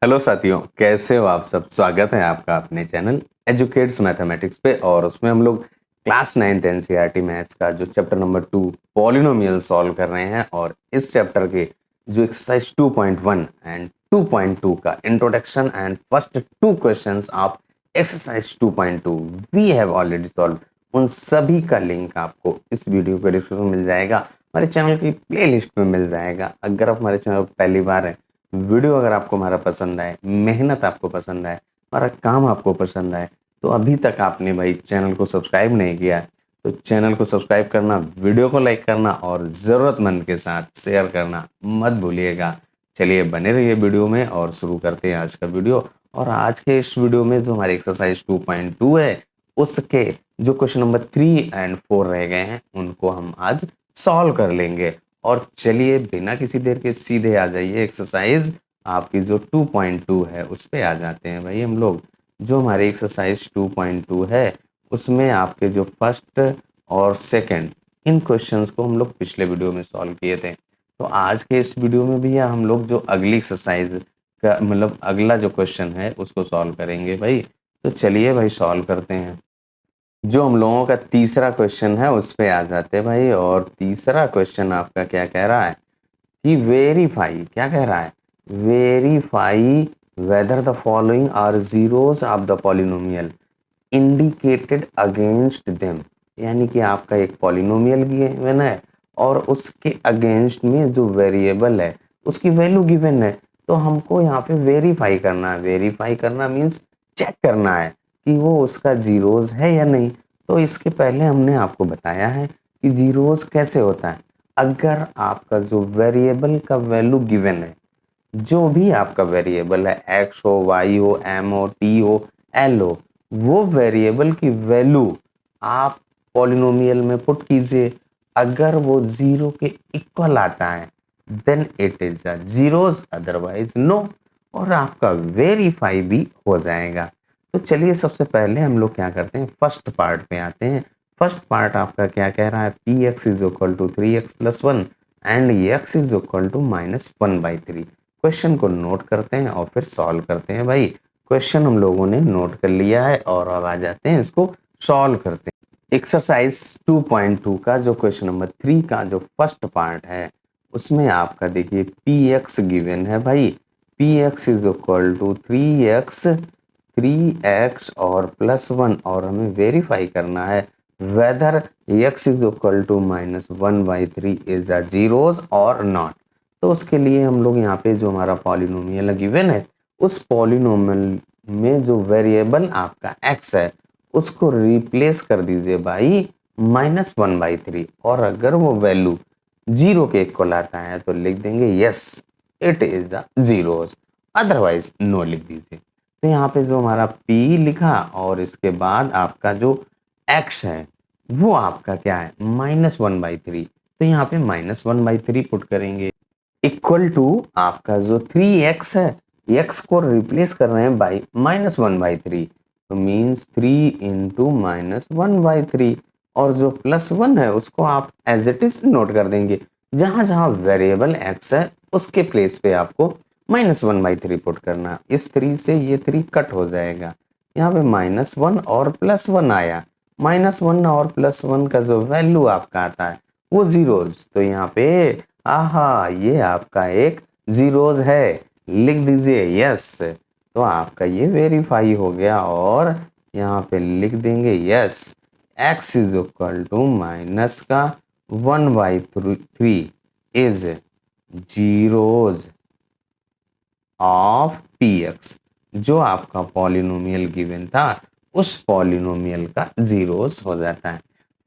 Hello साथियों, कैसे हो आप सब। स्वागत है आपका अपने चैनल एजुकेट्स मैथमेटिक्स पे। और उसमें हम लोग क्लास 9th एनसीईआरटी मैथ्स का जो चैप्टर नंबर 2 पॉलिनोमियल सॉल्व कर रहे हैं। और इस चैप्टर के जो एक्सरसाइज 2.1 एंड 2.2 का introduction and first two questions of exercise 2.2 we have already solve, उन सभी का लिंक आपको इस वीडियो के डिस्क्रिप्शन में मिल जाएगा, हमारे चैनल की प्लेलिस्ट में मिल जाएगा। अगर आप हमारे चैनल पर पहली बार है, वीडियो अगर आपको हमारा पसंद आए, मेहनत आपको पसंद आए, हमारा काम आपको पसंद आए, तो अभी तक आपने भाई चैनल को सब्सक्राइब नहीं किया है तो चैनल को सब्सक्राइब करना, वीडियो को लाइक करना और ज़रूरतमंद के साथ शेयर करना मत भूलिएगा। चलिए बने रहिए वीडियो में और शुरू करते हैं आज का वीडियो। और आज के इस वीडियो में जो हमारी एक्सरसाइज 2.2 है उसके जो क्वेश्चन नंबर 3 एंड 4 रह गए हैं उनको हम आज सॉल्व कर लेंगे। और चलिए बिना किसी देर के सीधे आ जाइए एक्सरसाइज आपकी जो 2.2 है उस पे आ जाते हैं भाई हम लोग। जो हमारी एक्सरसाइज 2.2 है उसमें आपके जो फर्स्ट और सेकंड इन क्वेश्चंस को हम लोग पिछले वीडियो में सॉल्व किए थे। तो आज के इस वीडियो में भी हम लोग जो अगली एक्सरसाइज का मतलब अगला जो क्वेश्चन है उसको सॉल्व करेंगे भाई। तो चलिए भाई सॉल्व करते हैं। जो हम लोगों का तीसरा क्वेश्चन है उस पे आ जाते हैं भाई। और तीसरा क्वेश्चन आपका क्या कह रहा है कि वेरीफाई, क्या कह रहा है, verify whether the following are zeros of the polynomial indicated against them. यानी कि आपका एक पॉलिनोमियल गिवन है और उसके अगेंस्ट में जो वेरिएबल है उसकी वैल्यू गिवन है। तो हमको यहाँ पे वेरीफाई करना है। वेरीफाई करना मीन्स चेक करना है कि वो उसका जीरोस है या नहीं। तो इसके पहले हमने आपको बताया है कि जीरोस कैसे होता है। अगर आपका जो वेरिएबल का वैल्यू गिवन है, जो भी आपका वेरिएबल है, एक्स हो, वाई हो, एम हो, टी हो, एल हो, वो वेरिएबल की वैल्यू आप पॉलिनोमियल में पुट कीजिए। अगर वो जीरो के इक्वल आता है then it is a zeros, otherwise no. और आपका वेरीफाई भी हो जाएगा। तो चलिए सबसे पहले हम लोग क्या करते हैं, फर्स्ट पार्ट पे आते हैं। फर्स्ट पार्ट आपका क्या कह रहा है, p x is equal to 3x+1 and x is equal to -1/3। Question को नोट करते हैं और फिर सॉल्व करते हैं भाई। क्वेश्चन हम लोगों ने नोट कर लिया है और अब आ जाते हैं इसको सॉल्व करते हैं। एक्सरसाइज 2.2 का जो क्वेश्चन नंबर 3 का जो फर्स्ट पार्ट है उसमें आपका देखिए पी एक्स गिवन है भाई। P x is equal to 3x और +1 और हमें वेरीफाई करना है whether x is equal to -1/3 is a zeros और नॉट। तो उसके लिए हम लोग यहाँ पे जो हमारा पॉलिनोमियल गिवन है उस पॉलिनोमियल में जो वेरिएबल आपका x है उसको रिप्लेस कर दीजिए भाई -1/3। और अगर वो वैल्यू जीरो के इक्वल आता है तो लिख देंगे yes it is the zeros, otherwise no लिख दीजिए। तो यहाँ पे जो हमारा p लिखा और इसके बाद आपका जो x है वो आपका क्या है -1/3। तो यहाँ पे -1/3 पुट करेंगे इक्वल टू आपका जो 3x है, x को रिप्लेस कर रहे हैं बाई -1/3। तो मीन्स 3 इंटू -1/3 और जो +1 है उसको आप एज इट इज नोट कर देंगे। जहां जहां वेरिएबल x है उसके प्लेस पे आपको -1/3 पुट करना। इस 3 से ये 3 कट हो जाएगा। यहाँ पे -1 और +1 आया। -1 और +1 का जो वैल्यू आपका आता है वो जीरोज। तो यहाँ पे आहा ये आपका एक जीरोज है, लिख दीजिए यस। तो आपका ये वेरीफाई हो गया और यहाँ पे लिख देंगे yes x is equal to minus का 1/3 इज जीरोज ऑफ px। जो आपका पॉलिनोमियल गिवन था उस पॉलिनोमियल का जीरोस हो जाता है।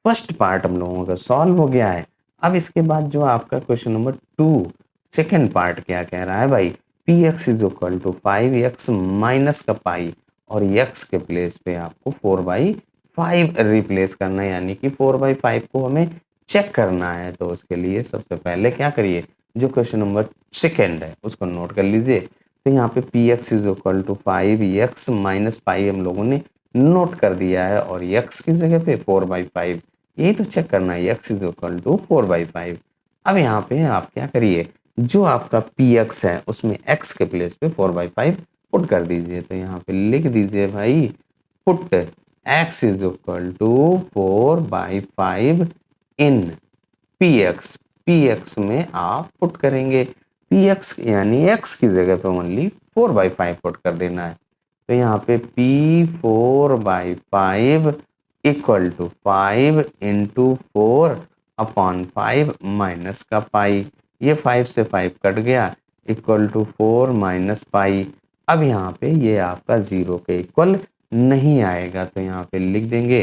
फर्स्ट पार्ट हम लोगों का सॉल्व हो गया है। अब इसके बाद जो आपका क्वेश्चन नंबर 2 सेकेंड पार्ट क्या कह रहा है भाई, p x is equal to 5x minus का पाई और x के प्लेस पे आपको 4/5 रिप्लेस करना है। यानी कि 4/5 को हमें चेक करना है। तो उसके लिए सबसे पहले क्या करिए, जो क्वेश्चन नंबर सेकेंड है उसको नोट कर लीजिए। तो यहाँ पे p x is equal to 5x minus pi हम लोगों ने नोट कर दिया है और x की जगह पे 4/5, यही तो चेक करना है, x इज इक्वल टू 4/5। अब यहाँ पे आप क्या करिए, जो आपका पी एक्स है उसमें एक्स के प्लेस पे 4/5 पुट कर दीजिए। तो यहाँ पे लिख दीजिए भाई put x is equal to 4/5 in p x में आप पुट करेंगे पी एक्स यानी x की जगह पे ओनली 4/5 पुट कर देना है। तो यहाँ पे p 4/5 equal to 5 into 4/5 minus का पाई, ये 5 से 5 कट गया, इक्वल टू 4 माइनस पाई। अब यहाँ पे ये आपका 0 के इक्वल नहीं आएगा, तो यहाँ पे लिख देंगे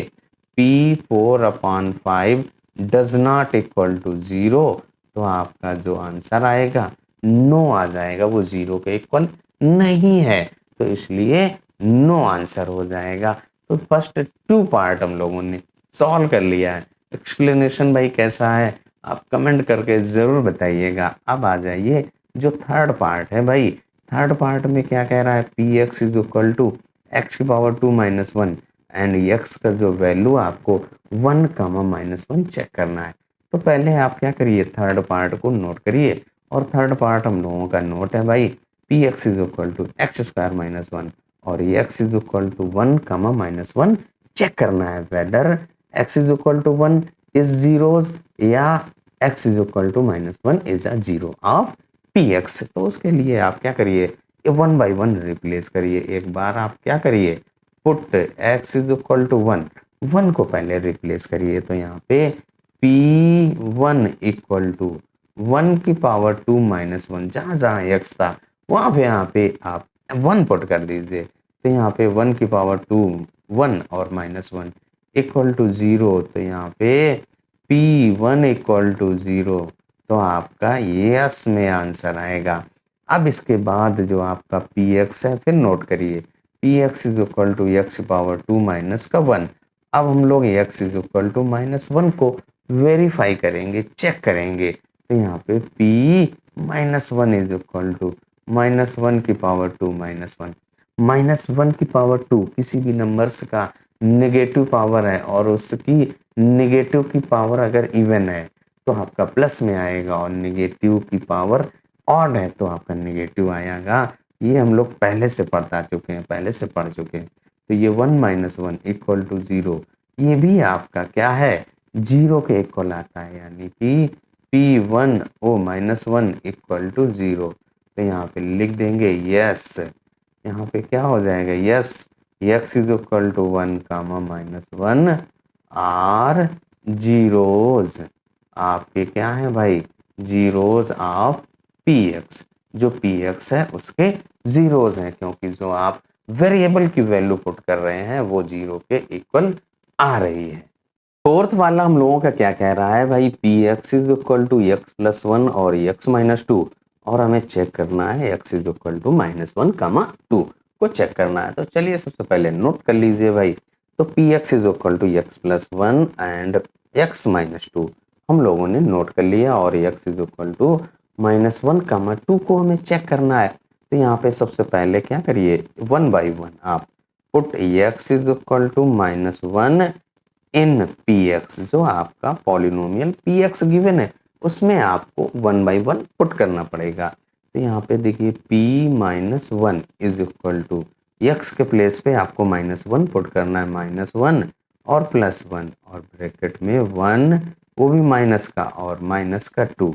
p 4/5 does not equal to 0। तो आपका जो आंसर आएगा नो आ जाएगा, वो 0 के इक्वल नहीं है, तो इसलिए नो आंसर हो जाएगा। तो फर्स्ट 2 पार्ट हम लोगों ने सॉल्व कर लिया है। एक्सप्लेनेशन भाई कैसा है आप कमेंट करके जरूर बताइएगा। अब आ जाइए जो थर्ड पार्ट है भाई, थर्ड पार्ट में क्या कह रहा है, p x is equal to x की पावर 2 माइनस 1 एंड एक्स का जो वैल्यू आपको 1 कामा माइनस 1 चेक करना है। तो पहले आप क्या करिए, थर्ड पार्ट को नोट करिए, और थर्ड पार्ट हम लोगों का नोट है भाई p x is equal to x square minus 1 और x is equal to 1 comma minus 1 check करना है whether x is equal to 1 is zeros या x is equal to minus 1 is a zero of p x. तो उसके लिए आप क्या करिए, 1 बाई 1 रिप्लेस करिए। एक बार आप क्या करिए, put x is equal to 1 को पहले रिप्लेस करिए। तो यहाँ पे p1 इक्वल टू 1 की पावर 2 माइनस 1, जहाँ जहाँ x था वहाँ पे यहाँ पे आप 1 पुट कर दीजिए। तो यहाँ पे 1 की पावर 2 1 और माइनस 1 इक्वल टू 0। तो यहाँ पे p1 इक्वल टू 0, तो आपका यस में आंसर आएगा। अब इसके बाद जो आपका पी एक्स है फिर नोट करिए, p x is equal to x power 2 minus का 1। अब हम लोग x is equal to minus 1 को वेरीफाई करेंगे, चेक करेंगे। तो यहाँ पे p minus 1 is equal to minus 1 की पावर 2 माइनस 1। माइनस 1 की पावर 2 किसी भी नंबर्स का नेगेटिव पावर है और उसकी नेगेटिव की पावर अगर इवन है तो आपका प्लस में आएगा, और नेगेटिव की पावर ऑड है तो आपका नेगेटिव आएगा। ये हम लोग पहले से पढ़ चुके हैं। तो ये 1 माइनस 1 इक्वल टू 0, ये भी आपका क्या है, 0 के इक्वल आता है, यानी कि p1 O minus 1 equal to 0। तो यहाँ पे लिख देंगे यस, यहाँ पे क्या हो जाएगा, yes x is equal to 1 comma minus 1 are zeros, आपके क्या है भाई, जीरोज ऑफ पी एक्स। जो पी एक्स है उसके जीरोज हैं, क्योंकि जो आप वेरिएबल की वैल्यू पुट कर रहे हैं वो 0 के इक्वल आ रही है। फोर्थ वाला हम लोगों का क्या कह रहा है भाई, p x is equal to x plus 1 और एक्स माइनस 2, और हमें चेक करना है x is equal to minus 1 comma 2 को चेक करना है। तो चलिए सबसे पहले नोट कर लीजिए भाई, तो p x is equal to x plus 1 and x minus 2 हम लोगों ने नोट कर लिया, और x is equal to minus 1 comma 2 को हमें चेक करना है। तो यहाँ पे सबसे पहले क्या करिए, 1 बाई 1 आप put x is equal to minus 1 in p x, जो आपका पॉलिनोमियल पी एक्स गिवन है उसमें आपको 1 बाई 1 पुट करना पड़ेगा। तो यहाँ पे देखिए p minus 1 is equal to x के प्लेस पे आपको माइनस 1 पुट करना है, माइनस 1 और प्लस 1 और ब्रैकेट में 1 वो भी माइनस का और माइनस का 2,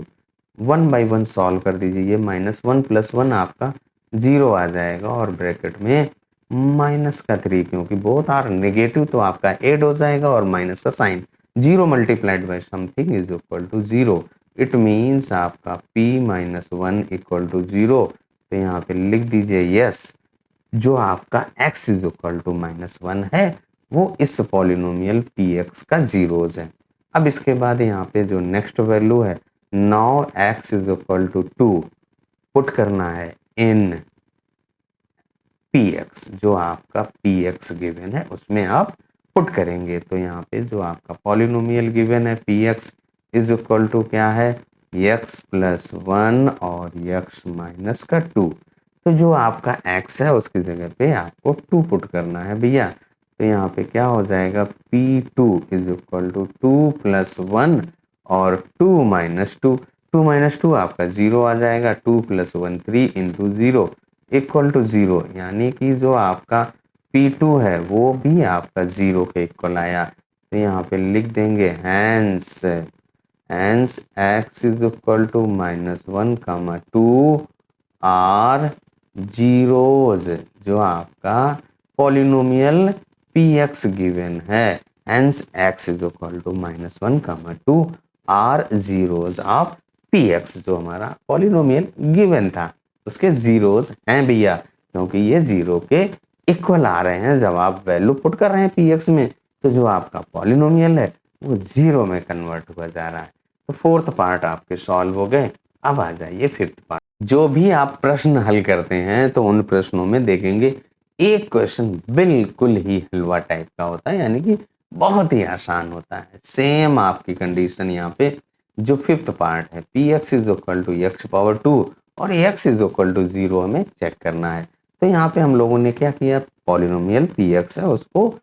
1 बाई 1 सॉल्व कर दीजिए। ये माइनस 1 प्लस 1 आपका 0 आ जाएगा, और ब्रैकेट में माइनस का 3, क्योंकि बोथ आर नेगेटिव तो आपका ऐड हो जाएगा, और माइनस का sign 0 multiplied by something is equal to 0। It means आपका p माइनस 1 इक्वल टू 0। तो यहाँ पे लिख दीजिए यस, जो आपका x is equal to minus 1 है वो इस पॉलिनोमियल px का जीरोज है। अब इसके बाद यहाँ पे जो नेक्स्ट वैल्यू है, now x is equal to 2 put करना है इन px, जो आपका px गिवन है उसमें आप पुट करेंगे। तो यहाँ पे जो आपका पॉलिनोमियल गिवन है px इज इक्वल टू क्या है, x प्लस 1 और x माइनस का 2। तो जो आपका x है उसकी जगह पे आपको 2 पुट करना है भैया। तो यहाँ पे क्या हो जाएगा, p2 is equal to 2 plus 1 और 2 माइनस 2। 2 माइनस 2 आपका 0 आ जाएगा। 2 प्लस 1 3 इंटू 0 इक्वल टू 0, यानी कि जो आपका P2 है वो भी आपका 0 के इक्वल आया। तो यहाँ पे लिख देंगे hence x is equal to -1, 2 are zeros, जो आपका पॉलिनोमियल px गिवन है। Hence x is equal to -1, 2 are zeros of px, जो हमारा पॉलिनोमियल गिवन था उसके जीरोज हैं भैया, क्योंकि ये 0 के इक्वल आ रहे हैं। जब आप वैल्यू पुट कर रहे हैं px में, तो जो आपका पॉलिनोमियल है वो 0 में कन्वर्ट हुआ जा रहा है। तो फोर्थ पार्ट आपके सॉल्व हो गए। अब आ जाइए फिफ्थ पार्ट। जो भी आप प्रश्न हल करते हैं तो उन प्रश्नों में देखेंगे एक क्वेश्चन बिल्कुल ही हलवा टाइप का होता है, यानी कि बहुत ही आसान होता है। सेम आपकी कंडीशन यहाँ पे जो फिफ्थ पार्ट है, px is equal to x power 2 और x इज इक्वल टू 0 हमें चेक करना है। तो यहाँ पे हम लोगों ने क्या किया, पॉलिनोमियल px है उसको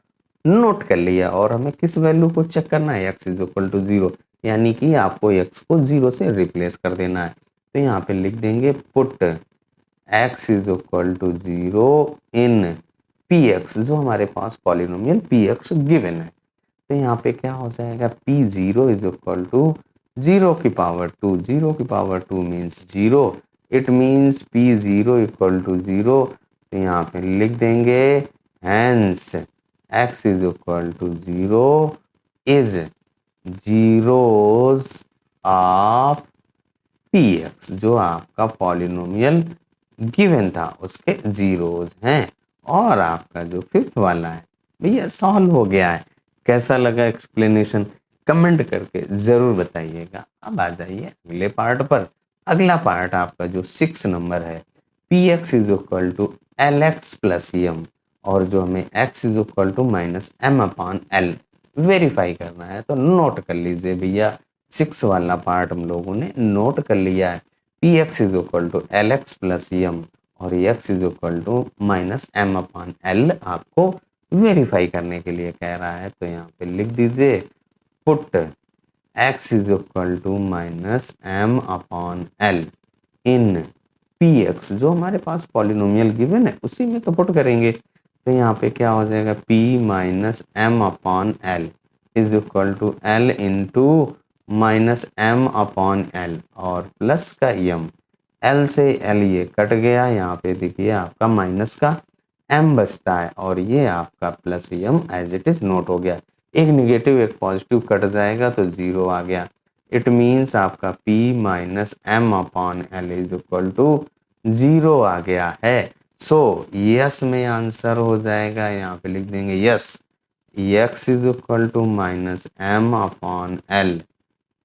नोट कर लिया और हमें किस वैल्यू को चेक करना है, x इज इक्वल टू 0, यानी कि आपको x को 0 से रिप्लेस कर देना है। तो यहाँ पे लिख देंगे put x is equal to 0 in px, जो हमारे पास पॉलिनोमियल px गिवन है। तो यहाँ पे क्या हो जाएगा, p0 इज इक्वल टू 0 की पावर 2, 0 की power 2 means 0, it means p0 equal to 0। तो यहाँ पे लिख देंगे hence x is equal to 0 is zeros of px, जो आपका पॉलिनोमियल गिवन था उसके जीरोज हैं। और आपका जो फिफ्थ वाला है भैया सॉल्व हो गया है। कैसा लगा एक्सप्लेनेशन, कमेंट करके जरूर बताइएगा। अब आ जाइए अगले पार्ट पर। अगला पार्ट आपका जो 6 नंबर है, px is equal to lx plus m, और जो हमें x is equal to -m/l verify करना है। तो नोट कर लीजिए भैया, 6 वाला पार्ट हम लोगों ने नोट कर लिया है। px is equal to lx plus m और x is equal to -m/l आपको वेरीफाई करने के लिए कह रहा है। तो यहाँ पे लिख दीजिए put x is equal to -m/l in px, जो हमारे पास पॉलिनोमियल गिवन है उसी में तो पुट करेंगे। तो यहाँ पे क्या हो जाएगा, p -m/l is equal to l into -m/l और प्लस का m, l से l ये कट गया, यहाँ पे देखिए आपका माइनस का m बचता है और ये आपका plus m as it is note हो गया। एक निगेटिव एक पॉजिटिव कट जाएगा तो 0 आ गया। इट मीन्स आपका p -m/l is equal to 0 आ गया है। सो यस में आंसर हो जाएगा, यहाँ पे लिख देंगे yes, x is equal to -m/l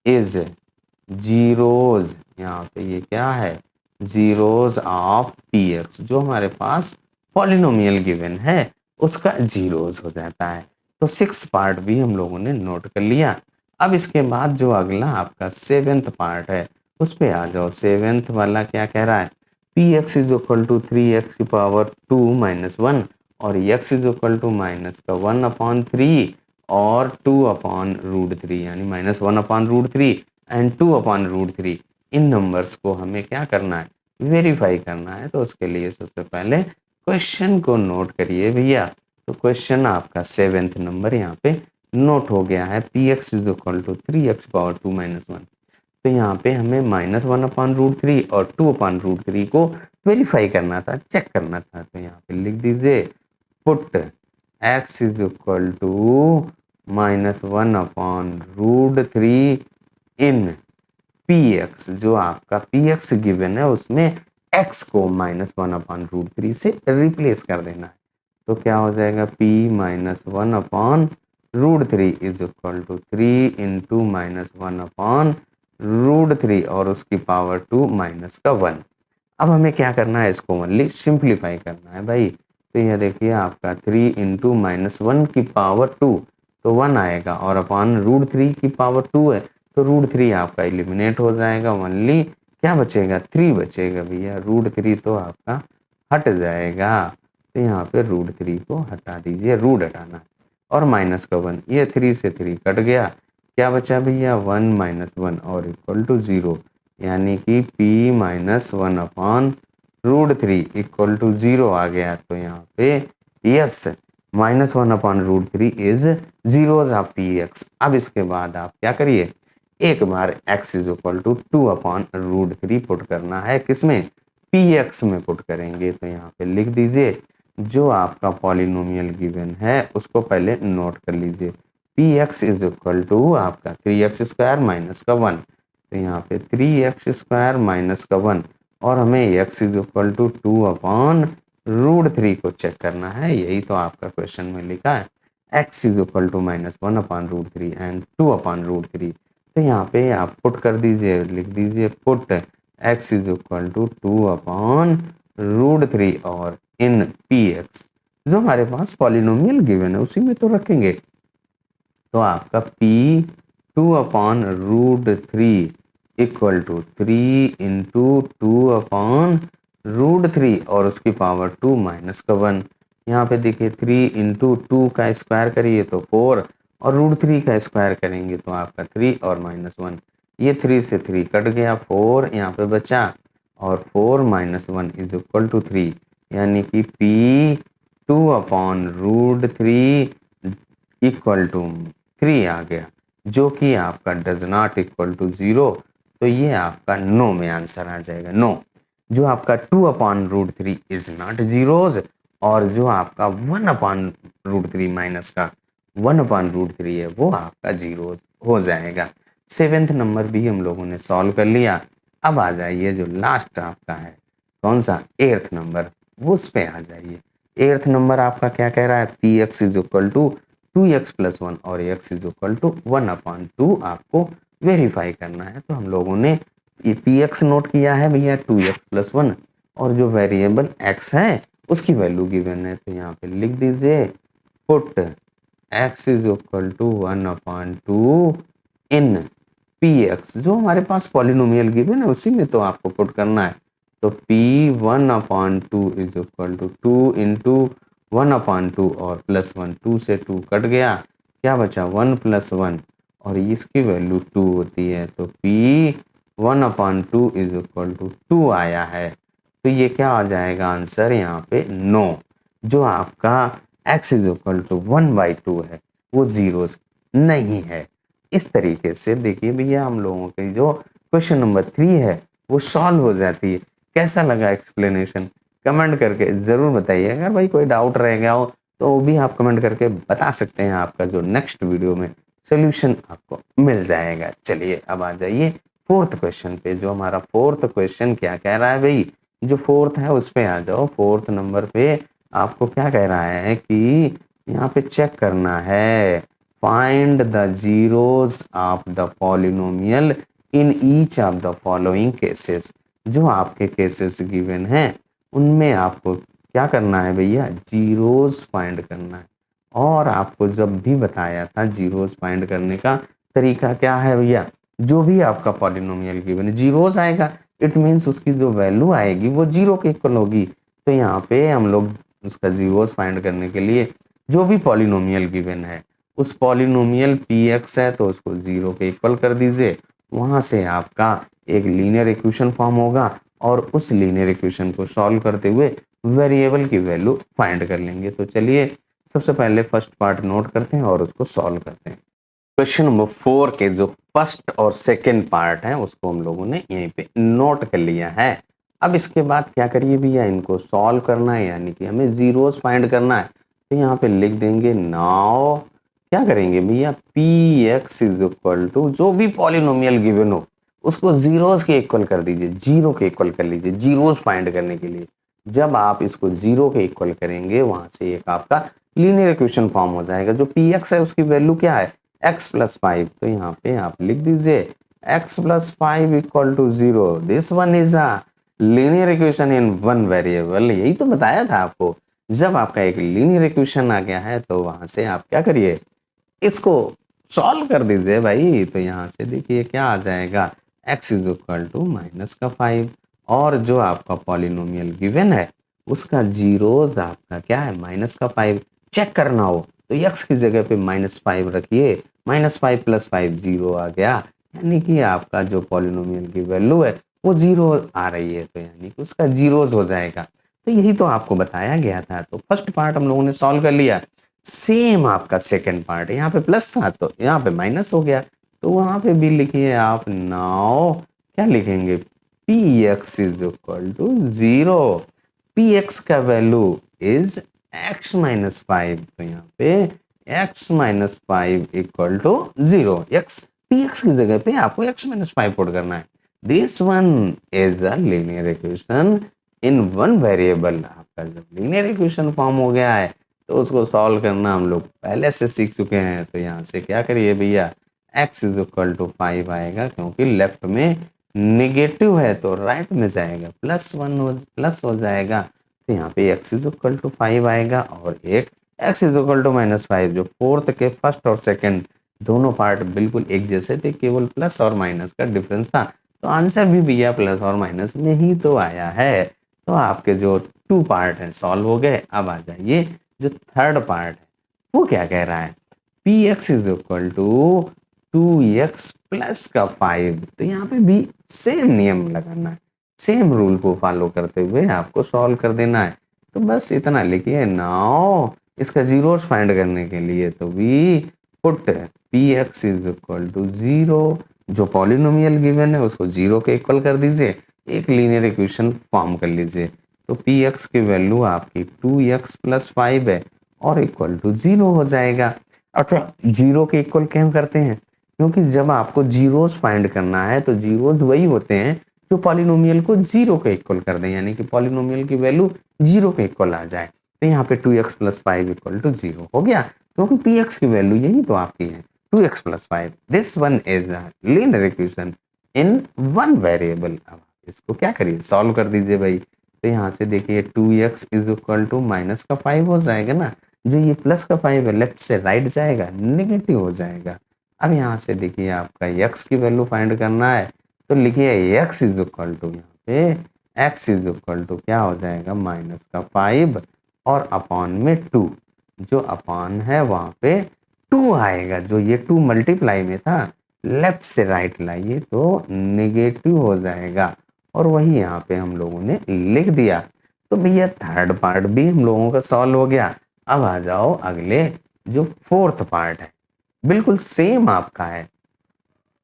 is zeros, यहाँ पे ये क्या है, जीरोज ऑफ px, जो हमारे पास पॉलिनोमियल गिवन है उसका जीरोज हो जाता है। तो 6 पार्ट भी हम लोगों ने नोट कर लिया। अब इसके बाद जो अगला आपका 7th पार्ट है उस पे आ जाओ। 7th वाला क्या कह रहा है, px is equal to 3x की पावर 2 -1 और x इज इक्वल टू -1/3 और 2/√3, यानी -1/√3 एंड 2/√3। इन नंबर्स को हमें क्या करना है, वेरीफाई करना है। तो उसके लिए सबसे पहले क्वेश्चन को नोट करिए भैया। तो क्वेश्चन आपका 7th नंबर यहाँ पे नोट हो गया है, px is equal to 3x power 2 -1। तो यहाँ पे हमें -1/√3 और 2/√3 को वेरीफाई करना था, चेक करना था। तो यहाँ पे लिख दीजिए put x is equal to -1/√3 in px, जो आपका px गिवन है उसमें x को -1/√3 से रिप्लेस कर देना है। तो क्या हो जाएगा, p -1/√3 is equal to 3 into -1/√3 और उसकी पावर 2 माइनस का 1। अब हमें क्या करना है, इसको ओनली सिंप्लीफाई करना है भाई। तो यह देखिए आपका 3 इंटू -1 की पावर 2 तो 1 आएगा और √3 की पावर 2 है तो √3 आपका एलिमिनेट हो जाएगा। ओनली क्या बचेगा, 3 बचेगा भैया। √3 तो आपका हट जाएगा। तो यहाँ पे √3 को हटा दीजिए, रूट हटाना है और माइनस का 1, ये 3 से 3 कट गया। क्या बचा भैया, 1 - 1 और इक्वल टू 0। यानी कि p माइनस 1/√3 इक्वल टू 0 आ गया। तो यहाँ पे yes -1/√3 is zeros of px। अब इसके बाद आप क्या करिए, एक बार x is equal to 2/√3 put करना है, किसमें, px में पुट करेंगे। तो यहाँ पे लिख दीजिए, जो आपका पॉलिनोमियल गिवन है उसको पहले नोट कर लीजिए। px इज इक्वल टू आपका 3x² माइनस का 1। तो यहाँ पे 3x² माइनस का 1 और हमें x इज इक्वल टू 2/√3 को चेक करना है। यही तो आपका क्वेश्चन में लिखा है, x is equal to -1/√3 and 2/√3। तो यहाँ पे आप पुट कर दीजिए, लिख दीजिए put x is equal to 2/√3 और इन px जो हमारे पास पॉलिनोमियल गिवन है उसी में तो रखेंगे। तो आपका p 2/√3 इक्वल टू 3 इंटू 2/√3 और उसकी पावर 2 माइनस का 1। यहाँ पे देखिए 3 इंटू 2 का स्क्वायर करिए तो 4 और √3 का स्क्वायर करेंगे तो आपका 3 और -1। ये 3 से 3 कट गया, 4 यहाँ पे बचा और 4 माइनस 1 इज इक्वल टू 3, यानी कि p 2/√3 इक्वल टू 3 आ गया, जो कि आपका डज नॉट इक्वल टू 0। तो ये आपका नो में आंसर आ जाएगा, नो। जो आपका 2/√3 इज नॉट जीरोज और जो आपका 1/√3 माइनस का 1/√3 है वो आपका जीरो हो जाएगा। 7th नंबर भी हम लोगों ने सॉल्व कर लिया। अब आ जाइए जो लास्ट आपका है, कौन सा, 8th नंबर, वो उस पे आ जाइए। 8th नंबर आपका क्या कह रहा है, px is equal to 2x + 1 और x इज इक्वल टू 1/2 आपको वेरीफाई करना है। तो हम लोगों ने ये px नोट किया है भैया 2x + 1 और जो वेरिएबल x है उसकी वैल्यू गिवन है। तो यहाँ पे लिख दीजिए put x is equal to 1/2 in px, जो हमारे पास पॉलिनोमियल गिवन है उसी में तो आपको पुट करना है। तो p 1/2 is equal to 2 into 1/2 और +1, 2 से 2 कट गया, क्या बचा 1 + 1 और इसकी वैल्यू 2 होती है। तो p 1/2 इज इक्वल टू 2 आया है। तो ये क्या आ जाएगा आंसर यहाँ पे, नो। जो आपका x इज इक्वल टू 1/2 है वो जीरोस नहीं है। इस तरीके से देखिए भैया हम लोगों की जो क्वेश्चन नंबर 3 है वो सॉल्व हो जाती है। कैसा लगा एक्सप्लेनेशन, कमेंट करके जरूर बताइए। अगर भाई कोई डाउट रह गया हो तो वो भी आप कमेंट करके बता सकते हैं, आपका जो नेक्स्ट वीडियो में सोल्यूशन आपको मिल जाएगा। चलिए अब आ जाइए 4th क्वेश्चन पे। जो हमारा 4th क्वेश्चन क्या कह रहा है भाई, जो 4th है उस पे आ जाओ। 4th नंबर पे आपको क्या कह रहा है कि यहाँ पे चेक करना है, find the zeros of the polynomial in each of the following cases. जो आपके केसेस गिवन हैं उनमें आपको क्या करना है भैया, जीरोस फाइंड करना है। और आपको जब भी बताया था जीरोस फाइंड करने का तरीका क्या है भैया, जो भी आपका पॉलिनोमियल गिवन है जीरोस आएगा, इट मीन्स उसकी जो वैल्यू आएगी वो जीरो के इक्वल होगी। तो यहाँ पे हम लोग उसका जीरोस फाइंड करने के लिए जो भी पॉलिनोमियल गिवन है उस पॉलिनोमियल px है तो उसको जीरो के इक्वल कर दीजिए। वहां से आपका एक लीनियर इक्वेशन फॉर्म होगा और उस लीनियर इक्वेशन को सॉल्व करते हुए वेरिएबल की वैल्यू फाइंड कर लेंगे। तो चलिए सबसे पहले फर्स्ट पार्ट नोट करते हैं और उसको सॉल्व करते हैं। क्वेश्चन नंबर 4 के जो फर्स्ट और सेकंड पार्ट है उसको हम लोगों ने यहीं पे नोट कर लिया है। अब इसके बाद क्या करिए भैया, इनको सॉल्व करना है, यानी कि हमें जीरोस फाइंड करना है। तो यहाँ पे लिख देंगे नाउ क्या करेंगे भैया, px इज इक्वल टू जो भी पॉलिनोमियल गिवन हो उसको जीरोस के इक्वल कर दीजिए, जीरो के इक्वल कर लीजिए जीरोस फाइंड करने के लिए। जब आप इसको जीरो के इक्वल करेंगे वहां से एक आपका लीनियर इक्वेशन फॉर्म हो जाएगा। जो px है उसकी वैल्यू क्या है, x + 5। तो यहाँ पे आप लिख दीजिए x + 5 equal to 0। This one is a linear equation in one variable. यही तो बताया था आपको, जब आपका एक लीनियर इक्वेशन आ गया है तो वहां से आप क्या करिए, इसको सॉल्व कर दीजिए भाई। तो यहाँ से देखिए क्या आ जाएगा, x इज इक्वल टू -5 और जो आपका पॉलिनोमियल गिवन है उसका जीरोस आपका क्या है -5। चेक करना हो तो x की जगह पे -5 रखिए, -5 + 5 0 आ गया, यानी कि आपका जो पॉलिनोमियल की वैल्यू है वो जीरो आ रही है, तो यानी कि उसका जीरोज हो जाएगा। तो यही तो आपको बताया गया था। तो फर्स्ट पार्ट हम लोगों ने सॉल्व कर लिया। सेम आपका सेकंड पार्ट, यहाँ पे प्लस था तो यहाँ पे माइनस हो गया, तो वहां पे भी लिखिए आप। नाउ क्या लिखेंगे, P x is equal to zero. P x का value is x minus five, तो यहाँ पे x minus five equal to zero. X P x की जगह पे आपको एक्स माइनस फाइव पुट करना है। This one is a linear equation in one variable. आपका जब लीनियर इक्वेशन फॉर्म हो गया है तो उसको सॉल्व करना हम लोग पहले से सीख चुके हैं। तो यहाँ से क्या करिए भैया, x is equal to five आएगा, क्योंकि लेफ्ट में निगेटिव है तो राइट में जाएगा, प्लस हो जाएगा। तो यहाँ पे x is equal to five आएगा, और एक x is equal to minus five, जो फोर्थ के फर्स्ट और सेकंड दोनों पार्ट बिल्कुल एक जैसे थे, केवल प्लस और माइनस का डिफरेंस था। तो आंसर भी भैया प्लस और माइनस में ही तो आया है। तो आपके जो टू पार्ट है सॉल्व हो गए। अब आ जाइए जो थर्ड पार्ट है, वो क्या कह रहा है, p x is equal to two x plus का फाइव। तो यहाँ पे भी सेम नियम लगाना है, सेम रूल को फॉलो करते हुए आपको सॉल्व कर देना है। तो बस इतना लिखिए। नाउ इसका जीरोस फाइंड करने के लिए तो we put p x is equal to zero. जो पॉलिनोमियल गिवन है उसको जीरो के इक्वल कर दीजिए, एक लीनियर इक्वेशन फॉर्म कर लीजिए। तो पी एक्स की वैल्यू आपकी टू एक्स प्लस फाइव है और इक्वल टू जीरो हो जाएगा। अच्छा, जीरो के इक्वल क्यों करते हैं, क्योंकि जब आपको जीरोस फाइंड करना है तो जीरोस वही होते हैं जो पॉलिनोमियल को जीरो के इक्वल कर दें, यानी कि पॉलिनोमियल की वैल्यू जीरो के इक्वल आ जाए। तो यहाँ पे two x plus five equal to zero हो गया, क्योंकि पी एक्स की वैल्यू यही तो आपकी है, two x plus five. This one is a linear equation in one variable. अब इसको क्या करिए, सॉल्व कर दीजिए भाई। तो यहाँ से देखिए two x is equal to minus का फाइव हो जाएगा ना, जो ये प्लस का फाइव है लेफ्ट से राइट जाएगा, नेगेटिव हो जाएगा। अब यहाँ से देखिए आपका x की वैल्यू फाइंड करना है, तो लिखिए x इज इक्वल टू, यहाँ पे x इज इक्वल टू क्या हो जाएगा, माइनस का फाइव और अपॉन में टू। जो अपॉन है वहां पे टू आएगा, जो ये टू मल्टीप्लाई में था लेफ्ट से राइट लाइए तो नेगेटिव हो जाएगा, और वही यहाँ पे हम लोगों ने लिख दिया। तो भैया थर्ड पार्ट भी हम लोगों का सॉल्व हो गया। अब आ जाओ अगले जो फोर्थ पार्ट है, बिल्कुल सेम आपका है,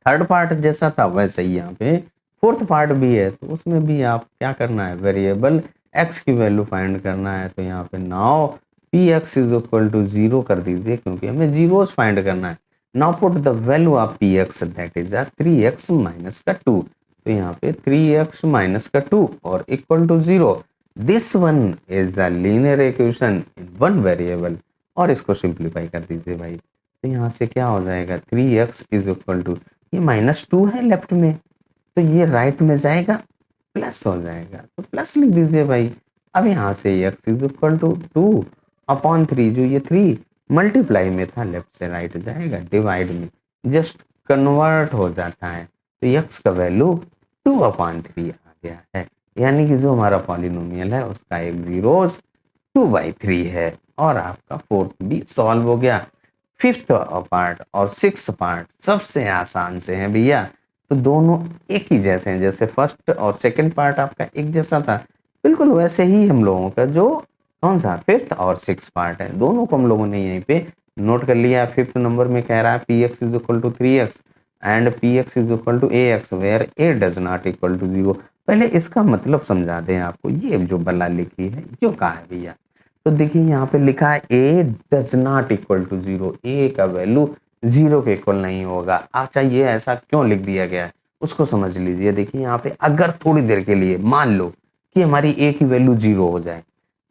थर्ड पार्ट जैसा था वैसे ही यहाँ पे फोर्थ पार्ट भी है। तो उसमें भी आप क्या करना है, वेरिएबल x की वैल्यू फाइंड करना है। तो यहाँ पे now p x is equal to zero कर दीजिए, क्योंकि हमें जीरोस फाइंड करना है। Now put the value of p x, that is three x minus का टू। तो यहाँ पे थ्री एक्स माइनस का टू और equal to zero. This one is the linear equation in one variable, और इसको सिंप्लीफाई कर दीजिए भाई। तो यहाँ से क्या हो जाएगा, three x is equal to, ये माइनस टू है लेफ्ट में तो ये राइट में जाएगा, प्लस हो जाएगा, तो प्लस लिख दीजिए भाई। अब यहाँ से x is equal to two upon three, जो ये थ्री मल्टीप्लाई में था लेफ्ट से राइट जाएगा, डिवाइड में जस्ट कन्वर्ट हो जाता है। तो एक्स का वैल्यू टू अपॉन थ्री आ गया है, यानी कि जो हमारा पॉलिनोमियल है उसका एक जीरोस टू बाई थ्री है। और आपका फोर्थ भी सॉल्व हो गया। फिफ्थ पार्ट और सिक्स पार्ट सबसे आसान से हैं भैया, तो दोनों एक ही जैसे हैं, जैसे फर्स्ट और सेकंड पार्ट आपका एक जैसा था, बिल्कुल वैसे ही हम लोगों का जो कौन सा फिफ्थ और सिक्स पार्ट है, दोनों को हम लोगों ने यहीं पे नोट कर लिया। फिफ्थ नंबर में कह रहा है p x is equal to three x and p x is equal to a x where a does not equal to zero. पहले इसका मतलब समझा दें आपको, ये जो बला लिखी है जो कहा है भैया, तो देखिए यहाँ पे लिखा है a does not equal to zero, a का वैल्यू जीरो के इक्वल नहीं होगा। अच्छा, ये ऐसा क्यों लिख दिया गया है उसको समझ लीजिए। देखिए यहाँ पे अगर थोड़ी देर के लिए मान लो कि हमारी ए की वैल्यू जीरो हो जाए,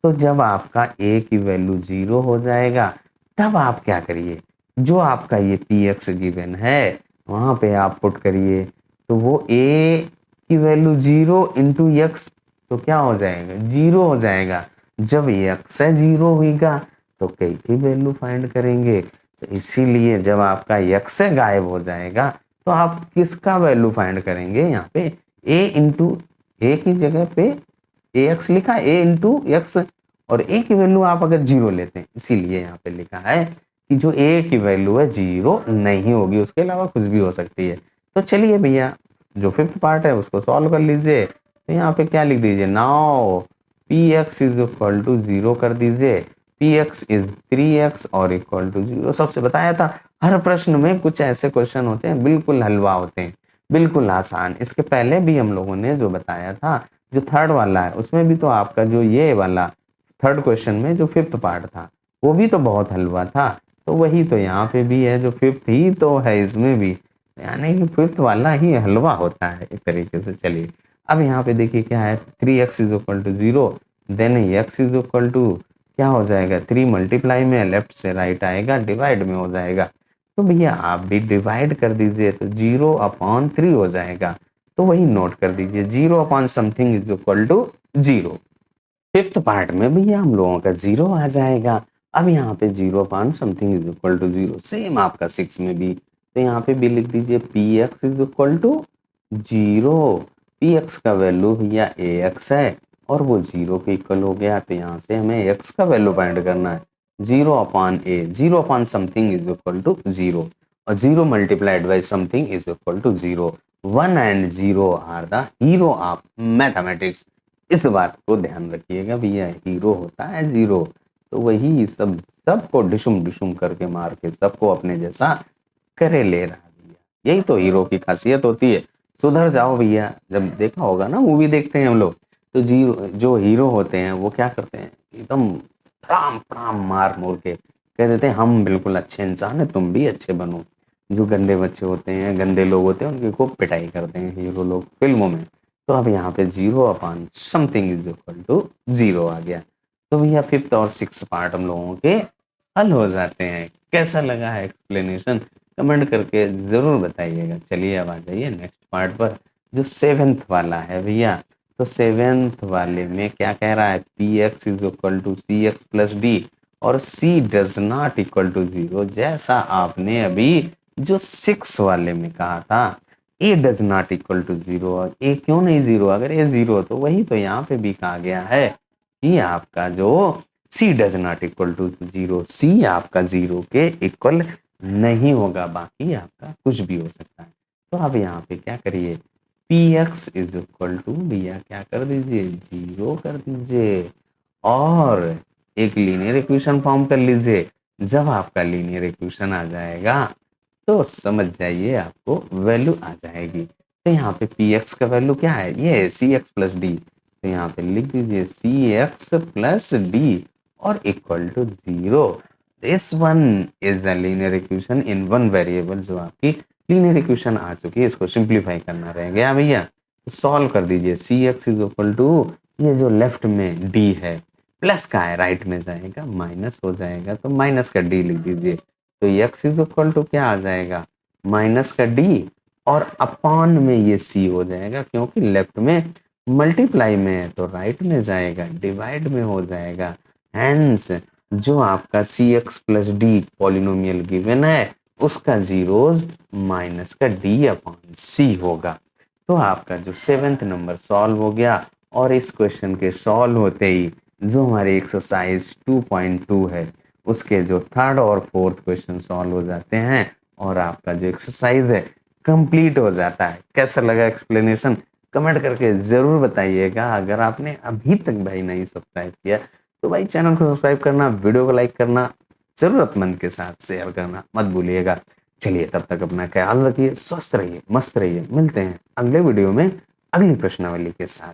तो जब आपका ए की वैल्यू जीरो हो जाएगा तब आप क्या करिए, जो आपका ये पी एक्स गिवन है वहां पे आप पुट करिए, तो वो ए की वैल्यू जीरो इंटू एक्स, तो क्या हो जाएगा, जीरो हो जाएगा। जब एक्स है जीरो होगा तो कई की वैल्यू फाइंड करेंगे, तो इसीलिए जब आपका एक्स है गायब हो जाएगा तो आप किसका वैल्यू फाइंड करेंगे, यहाँ पे ए इंटू ए की जगह पे ए एक्स लिखा, ए इंटू एक्स, और ए की वैल्यू आप अगर जीरो लेते हैं, इसीलिए यहाँ पे लिखा है कि जो ए की वैल्यू है जीरो नहीं होगी, उसके अलावा कुछ भी हो सकती है। तो चलिए भैया जो फिफ्थ पार्ट है उसको सॉल्व कर लीजिए। तो यहाँ पे क्या लिख दीजिए, now p x is equal to 0 कर दीजिए, पी एक्स इज 3x और इक्वल टू 0। सबसे बताया था हर प्रश्न में कुछ ऐसे क्वेश्चन होते हैं बिल्कुल हलवा होते हैं, बिल्कुल आसान। इसके पहले भी हम लोगों ने जो बताया था, जो थर्ड वाला है उसमें भी तो आपका जो ये वाला थर्ड क्वेश्चन में जो फिफ्थ पार्ट था वो भी तो बहुत हलवा था। तो वही तो यहाँ पे भी है, जो फिफ्थ ही तो है इसमें भी, यानी कि फिफ्थ वाला ही हलवा होता है एक तरीके से। चलिए अब यहाँ पे देखिए क्या है, 3x is equal to 0, then x is equal to क्या हो जाएगा, 3 मल्टीप्लाई में लेफ्ट से राइट आएगा, डिवाइड में हो जाएगा। तो भैया आप भी डिवाइड कर दीजिए तो 0/3 हो जाएगा। तो वही नोट कर दीजिए, 0 something is equal to 0। Fifth part में भैया हम लोगों का 0 आ जाएगा। अब यहाँ पे 0 इज इक्वल टू 0, सेम आपका 6 में भी। तो यहाँ पे भी लिख दीजिए p x is equal to 0। P x का वैल्यू भैया ए एक्स है और वो 0 के इक्वल हो गया। तो यहाँ से हमें एक्स का वैल्यू फाइंड करना है, 0/a, 0 something is equal to 0 और 0 multiplied by something is equal to 0। 1 and 0 are the hero of mathematics. इस बात को ध्यान रखिएगा भैया, हीरो होता है 0। तो वही सबको डिशुम डिशुम करके मार के सबको अपने जैसा करे ले रहा भैया, यही तो हीरो की खासियत होती है। सुधर जाओ भैया। जब देखा होगा ना, मूवी देखते हैं हम लोग, तो जो हीरो होते हैं वो क्या करते हैं, एकदम राम राम मार मोर के कह देते हैं हम बिल्कुल अच्छे इंसान हैं, तुम भी अच्छे बनो। जो गंदे बच्चे होते हैं, गंदे लोग होते हैं, उनकी खूब पिटाई करते हैं हीरो लोग फिल्मों में। तो अब यहाँ पे 0/समथिंग इज इक्वल टू 0 आ गया। तो भैया फिफ्थ और सिक्स पार्ट हम लोगों के हल हो जाते हैं। कैसा लगा है एक्सप्लेनेशन, कमेंट करके जरूर बताइएगा। चलिए अब आ जाइए नेक्स्ट पार्ट पर, जो सेवेंथ वाला है भैया। तो सेवेंथ वाले में क्या कह रहा है, p x is equal to c x plus d और c does not equal to 0, जैसा आपने अभी जो 6 वाले में कहा था। ए डज नॉट इक्वल टू 0, और ए क्यों नहीं 0, अगर ए 0 तो वही तो यहाँ पे भी कहा गया है कि आपका जो सी डज नॉट इक्वल टू 0, सी आपका 0 के इक्वल नहीं होगा, बाकी आपका कुछ भी हो सकता है। तो अब यहाँ पे क्या करिए, p x is equal to भैया क्या कर दीजिए, 0 कर दीजिए और एक लीनियर इक्वेशन फॉर्म कर लीजिए। जब आपका लीनियर इक्वेशन आ जाएगा तो समझ जाइए आपको वैल्यू आ जाएगी। तो यहाँ पे पी एक्स का वैल्यू क्या है, ये सी एक्स प्लस डी। तो यहाँ पे लिख दीजिए सी एक्स प्लस डी और equal to 0। This one is the linear equation in one variable. जो आपकी लीनियर इक्वेशन आ चुकी है, इसको सिंप्लीफाई करना रह गया भैया। तो सॉल्व कर दीजिए, c x is equal to ये जो लेफ्ट में डी है, प्लस का है राइट में जाएगा माइनस हो जाएगा, तो माइनस का डी लिख दीजिए। तो x इज इक्वल टू क्या आ जाएगा, माइनस का d और अपॉन में ये c हो जाएगा, क्योंकि लेफ्ट में मल्टीप्लाई में है तो राइट में जाएगा, डिवाइड में हो जाएगा। हेंस जो आपका c x plus d polynomial given है उसका जीरोस माइनस का d अपॉन c होगा। तो आपका जो सेवेंथ नंबर सॉल्व हो गया। और इस क्वेश्चन के सॉल्व होते ही जो हमारी एक्सरसाइज 2.2 है उसके जो थर्ड और फोर्थ क्वेश्चन सॉल्व हो जाते हैं और आपका जो एक्सरसाइज है कंप्लीट हो जाता है। कैसा लगा एक्सप्लेनेशन, कमेंट करके जरूर बताइएगा। अगर आपने अभी तक भाई नहीं सब्सक्राइब किया तो भाई चैनल को सब्सक्राइब करना, वीडियो को लाइक करना, जरूरतमंद के साथ शेयर करना मत भूलिएगा। चलिए तब तक अपना ख्याल रखिए, स्वस्थ रहिए, मस्त रहिए। मिलते हैं अगले वीडियो में अगली प्रश्नावली के साथ।